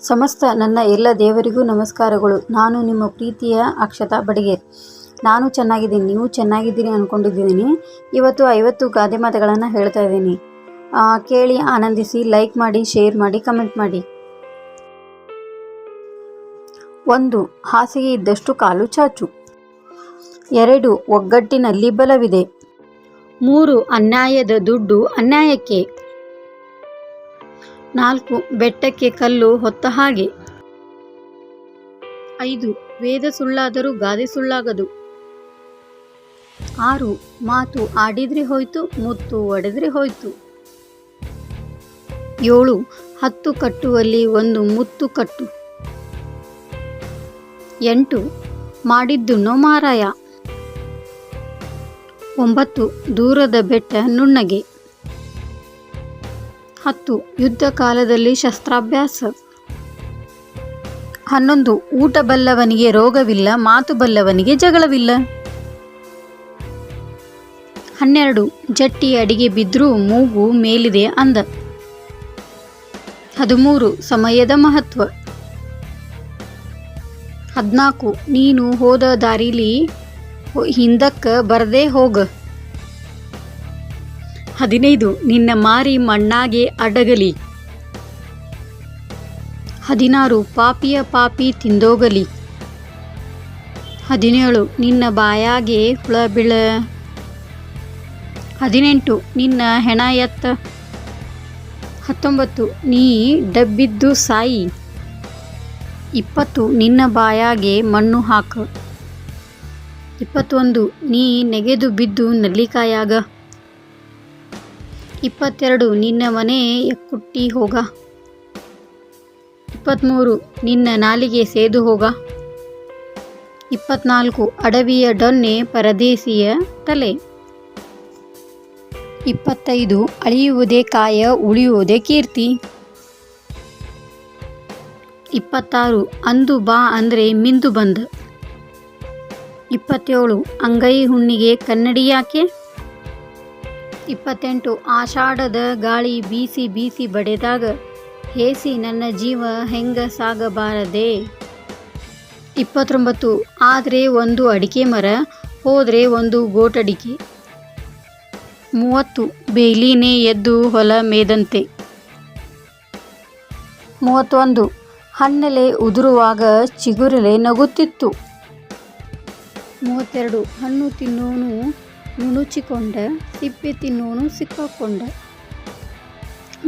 ಸಮಸ್ತ ನನ್ನ ಎಲ್ಲ ದೇವರಿಗೂ ನಮಸ್ಕಾರಗಳು. ನಾನು ನಿಮ್ಮ ಪ್ರೀತಿಯ ಅಕ್ಷತಾ ಬಡಿಗೇರ್. ನಾನು ಚೆನ್ನಾಗಿದ್ದೀನಿ, ನೀವು ಚೆನ್ನಾಗಿದ್ದೀನಿ ಅಂದ್ಕೊಂಡಿದ್ದೀನಿ. ಇವತ್ತು 50 ಗಾದೆ ಮಾತುಗಳನ್ನು ಹೇಳ್ತಾ ಇದ್ದೀನಿ. ಕೇಳಿ ಆನಂದಿಸಿ, ಲೈಕ್ ಮಾಡಿ, ಶೇರ್ ಮಾಡಿ, ಕಮೆಂಟ್ ಮಾಡಿ. 1. ಹಾಸಿಗೆ ಇದ್ದಷ್ಟು ಕಾಲು ಚಾಚು. 2. ಒಗ್ಗಟ್ಟಿನಲ್ಲಿ ಬಲವಿದೆ. 3. ಅನ್ಯಾಯದ ದುಡ್ಡು ಅನ್ಯಾಯಕ್ಕೆ. 4. ಬೆಟ್ಟಕ್ಕೆ ಕಲ್ಲು ಹೊತ್ತ ಹಾಗೆ. 5. ವೇದ ಸುಳ್ಳಾದರೂ ಗಾದೆ ಸುಳ್ಳಾಗದು. 6. ಮಾತು ಆಡಿದ್ರೆ ಹೋಯ್ತು, ಮುತ್ತು ಒಡೆದ್ರೆ ಹೋಯ್ತು. 7. 10 ಕಟ್ಟುವಲ್ಲಿ 1 ಮುತ್ತು ಕಟ್ಟು. 8. ಮಾಡಿದ್ದುಣ್ಣೋ ಮಾರಾಯ. 9. ದೂರದ ಬೆಟ್ಟ ನುಣ್ಣಗೆ. 10. ಯುದ್ಧ ಕಾಲದಲ್ಲಿ ಶಸ್ತ್ರಾಭ್ಯಾಸ. 11. ಊಟ ಬಲ್ಲವನಿಗೆ ರೋಗವಿಲ್ಲ, ಮಾತು ಬಲ್ಲವನಿಗೆ ಜಗಳವಿಲ್ಲ. 12. ಜಟ್ಟಿ ಅಡಿಗೆ ಬಿದ್ದರೂ ಮೂಗು ಮೇಲಿದೆ ಅಂದ. 13. ಸಮಯದ ಮಹತ್ವ. 14. ನೀನು ಹೋದ ದಾರಿಲಿ ಹಿಂದಕ್ಕೆ ಬರದೇ ಹೋಗ. 15. ನಿನ್ನ ಮಾರಿ ಮಣ್ಣಾಗೆ ಅಡಗಲಿ. 16. ಪಾಪಿಯ ಪಾಪಿ ತಿಂದೋಗಲಿ. 17. ನಿನ್ನ ಬಾಯಾಗೆ ಹುಳ ಬೀಳ. 18. ನಿನ್ನ ಹೆಣ ಎತ್ತ. 19. ನೀ ಡಬ್ಬಿದ್ದು ಸಾಯಿ. 20. ನಿನ್ನ ಬಾಯಾಗೆ ಮಣ್ಣು ಹಾಕ. 21. ನೀ ನೆಗೆದು ಬಿದ್ದು ನಲ್ಲಿಕಾಯಾಗ. 22. ನಿನ್ನ ಮನೆ ಎಕ್ಕುಟ್ಟಿ ಹೋಗ. 23. ನಿನ್ನ ನಾಲಿಗೆ ಸೇದು ಹೋಗ. 24. ಅಡವಿಯ ಡೊನ್ನೆ ಪರದೇಶಿಯ ತಲೆ. 25. ಅಳಿಯುವುದೇ ಕಾಯ, ಉಳಿಯುವುದೇ ಕೀರ್ತಿ. 26. ಅಂದು ಬಾ ಅಂದರೆ ಮಿಂದು ಬಂದ. 27. ಅಂಗೈ ಹುಣ್ಣಿಗೆ ಕನ್ನಡಿ ಯಾಕೆ. 28. ಆಷಾಢದ ಗಾಳಿ ಬೀಸಿ ಬೀಸಿ ಬಡೆದಾಗ ಹೇಸಿ ನನ್ನ ಜೀವ ಹೆಂಗ ಸಾಗಬಾರದೆ. 29. ಆದರೆ ಒಂದು ಅಡಿಕೆ ಮರ, ಹೋದರೆ ಒಂದು ಗೋಟಡಿಕೆ. 30. ಬೇಲಿನೇ ಎದ್ದು ಹೊಲ ಮೇದಂತೆ. 31. ಹಣ್ಣೆಲೆ ಉದುರುವಾಗ ಚಿಗುರೆಲೆ ನಗುತ್ತಿತ್ತು. 32. ಹಣ್ಣು ತಿನ್ನೋನು ನುಣುಚಿಕೊಂಡ, ಸಿಪ್ಪೆ ತಿನ್ನೋನು ಸಿಕ್ಕಾಕೊಂಡ.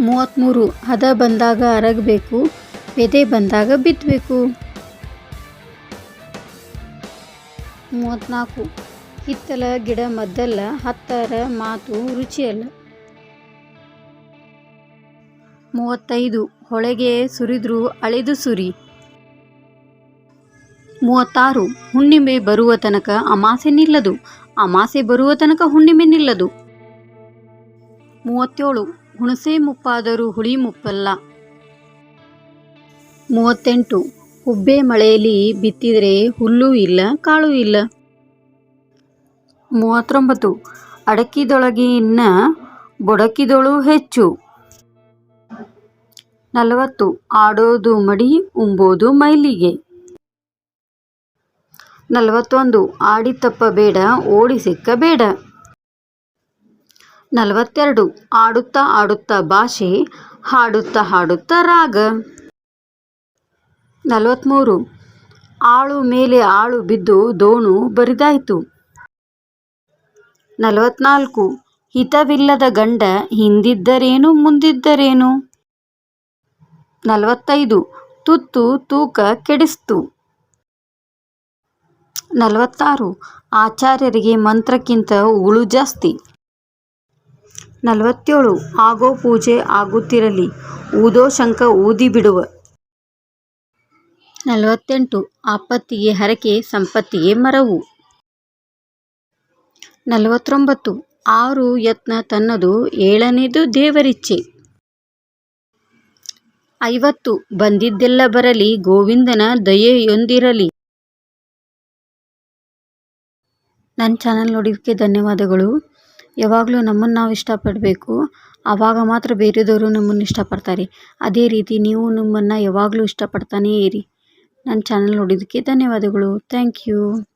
33. ಹದ ಬಂದಾಗ ಅರಗಬೇಕು, ಬೆದೆ ಬಂದಾಗ ಬಿತ್ತಬೇಕು. 34. ಹಿತ್ತಲ ಗಿಡ ಮದ್ದಲ್ಲ, ಹತ್ತರ ಮಾತು ರುಚಿಯಲ್ಲ. 35. ಹೊಳೆಗೆ ಸುರಿದ್ರೂ ಅಳೆದು ಸುರಿ. 36. ಹುಣ್ಣಿಮೆ ಬರುವ ತನಕ ಅಮಾಸೆ ನಿಲ್ಲದು, ಅಮಾಸೆ ಬರುವ ತನಕ ಹುಣ್ಣಿಮೆ ನಿಲ್ಲದು. 37. ಹುಣಸೆ ಮುಪ್ಪಾದರೂ ಹುಳಿ ಮುಪ್ಪಲ್ಲ. 38. ಹುಬ್ಬೆ ಮಳೆಯಲ್ಲಿ ಬಿತ್ತಿದರೆ ಹುಲ್ಲು ಇಲ್ಲ, ಕಾಳು ಇಲ್ಲ. 39. ಅಡಕಿದೊಳಗಿನ್ನ ಬೊಡಕಿದೊಳು ಹೆಚ್ಚು. 40. ಆಡೋದು ಮಡಿ, ಉಂಬೋದು ಮೈಲಿಗೆ. 41. ಆಡಿ ತಪ್ಪಬೇಡ, ಓಡಿ ಸಿಕ್ಕಬೇಡ. 42. ಆಡುತ್ತಾ ಆಡುತ್ತಾ ಭಾಷೆ, ಹಾಡುತ್ತಾ ಹಾಡುತ್ತಾ ರಾಗ. 43. ಆಳು ಮೇಲೆ ಆಳು ಬಿದ್ದು ದೋಣು ಬರಿದಾಯ್ತು. 44. ಹಿತವಿಲ್ಲದ ಗಂಡ, ಹಿಂದಿದ್ದರೇನು ಮುಂದಿದ್ದರೇನು. 45. ತುತ್ತು ತೂಕ ಕೆಡಿಸ್ತು. 46. ಆಚಾರ್ಯರಿಗೆ ಮಂತ್ರಕ್ಕಿಂತ ಉಗುಳು ಜಾಸ್ತಿ. 47. ಆಗೋ ಪೂಜೆ ಆಗುತ್ತಿರಲಿ, ಊದೋ ಶಂಖ ಊದಿ ಬಿಡುವ. 48. ಆಪತ್ತಿಗೆ ಹರಕೆ, ಸಂಪತ್ತಿಗೆ ಮರವು. 49. 6 ಯತ್ನ ತನ್ನದು, 7ನೇದು ದೇವರಿಚ್ಛೆ. 50. ಬಂದಿದ್ದೆಲ್ಲ ಬರಲಿ, ಗೋವಿಂದನ ದಯೆಯೊಂದಿರಲಿ. ನನ್ನ ಚಾನಲ್ ನೋಡಿದ್ದಕ್ಕೆ ಧನ್ಯವಾದಗಳು. ಯಾವಾಗಲೂ ನಮ್ಮನ್ನು ನಾವು ಇಷ್ಟಪಡಬೇಕು. ಆವಾಗ ಮಾತ್ರ ಬೇರೆದವರು ನಮ್ಮನ್ನು ಇಷ್ಟಪಡ್ತಾರೆ. ಅದೇ ರೀತಿ ನೀವು ನಮ್ಮನ್ನು ಯಾವಾಗಲೂ ಇಷ್ಟಪಡ್ತಾನೇ ಇರಿ. ನನ್ನ ಚಾನಲ್ ನೋಡಿದ್ದಕ್ಕೆ ಧನ್ಯವಾದಗಳು. Thank you.